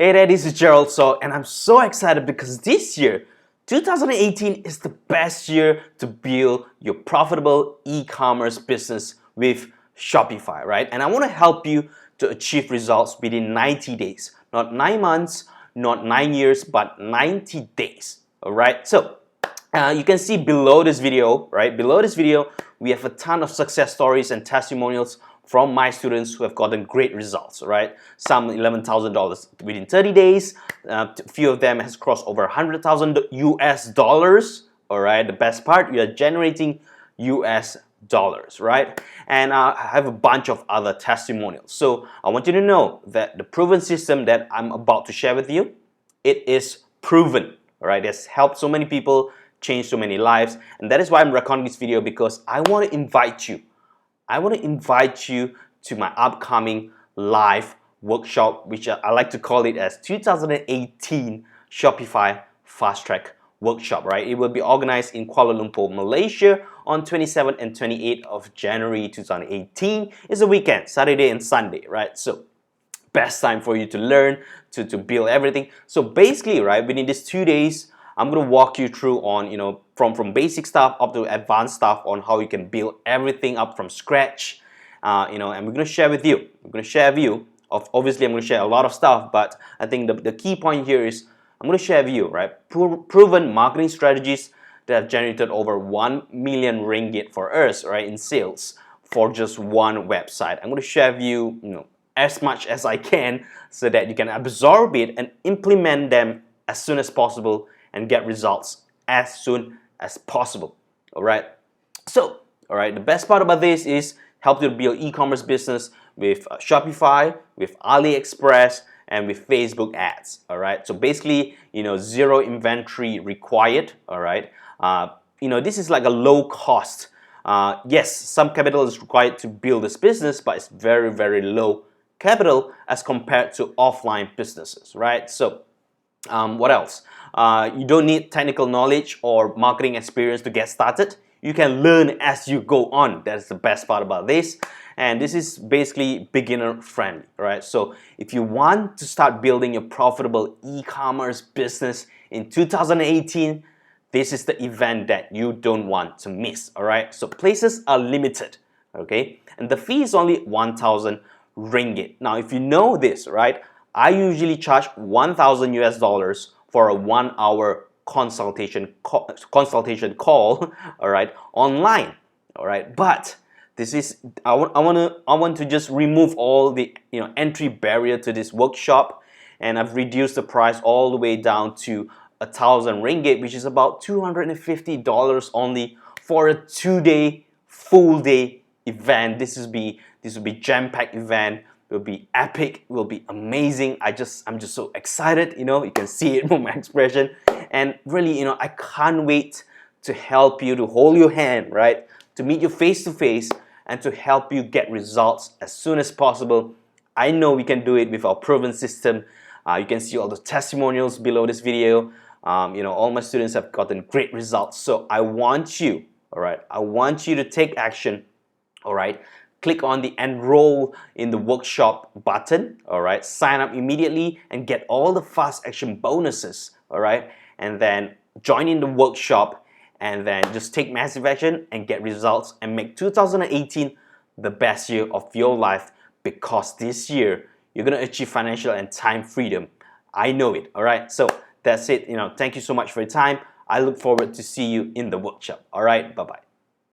Hey there, this is Gerald and I'm so excited because this year, 2018 is the best year to build your profitable e-commerce business with Shopify, right? And I want to help you to achieve results within 90 days. Not 9 months, not 9 years, but 90 days, all right? So, you can see below this video, right? Below this video, we have a ton of success stories and testimonials from my students who have gotten great results, right? Some $11,000 within 30 days. A few of them has crossed over 100,000 US dollars, all right? The best part, you are generating US dollars, right? And I have a bunch of other testimonials. So I want you to know that the proven system that I'm about to share with you, it is proven, all right? It's helped so many people, changed so many lives, and that is why I'm recording this video, because I want to invite you to my upcoming live workshop, which I like to call it as 2018 Shopify Fast Track Workshop, right? It will be organized in Kuala Lumpur, Malaysia on 27th and 28th of January 2018. It's a weekend, Saturday and Sunday, right? So best time for you to learn, to build everything. So basically, right, within these 2 days, I'm going to walk you through on, from basic stuff up to advanced stuff on how you can build everything up from scratch, and we're going to share with you. We're going to share with you. Obviously, I'm going to share a lot of stuff, but I think the key point here is I'm going to share with you, right, proven marketing strategies that have generated over 1 million ringgit for us, right, in sales for just one website. I'm going to share with you, as much as I can so that you can absorb it and implement them as soon as possible and get results as soon as possible. All right. So, all right, the best part about this is help you to build e-commerce business with Shopify, with AliExpress, and with Facebook ads. All right. So basically, zero inventory required. All right. This is like a low cost. Yes, some capital is required to build this business, but it's very, very low capital as compared to offline businesses, right? So, what else? You don't need technical knowledge or marketing experience to get started. You can learn as you go on. That's the best part about this. And this is basically beginner friendly, right? So if you want to start building your profitable e-commerce business in 2018, this is the event that you don't want to miss, all right? So places are limited, okay? And the fee is only 1,000 ringgit. Now, if you know this, right, I usually charge 1,000 US dollars for a 1-hour consultation call, all right, online, all right. But this is I want to just remove all the entry barrier to this workshop, and I've reduced the price all the way down to 1,000 ringgit, which is about $250 only for a 2-day full day event. This will be jam-packed event. It will be epic, it will be amazing. I'm just so excited, you can see it from my expression. And really, I can't wait to help you, to hold your hand, right? To meet you face to face and to help you get results as soon as possible. I know we can do it with our proven system. You can see all the testimonials below this video. All my students have gotten great results. So I want you, all right? I want you to take action, all right? Click on the enroll in the workshop button, all right? Sign up immediately and get all the fast action bonuses, all right? And then join in the workshop and then just take massive action and get results and make 2018 the best year of your life, because this year you're gonna achieve financial and time freedom. I know it, all right? So that's it, thank you so much for your time. I look forward to see you in the workshop, all right? Bye-bye.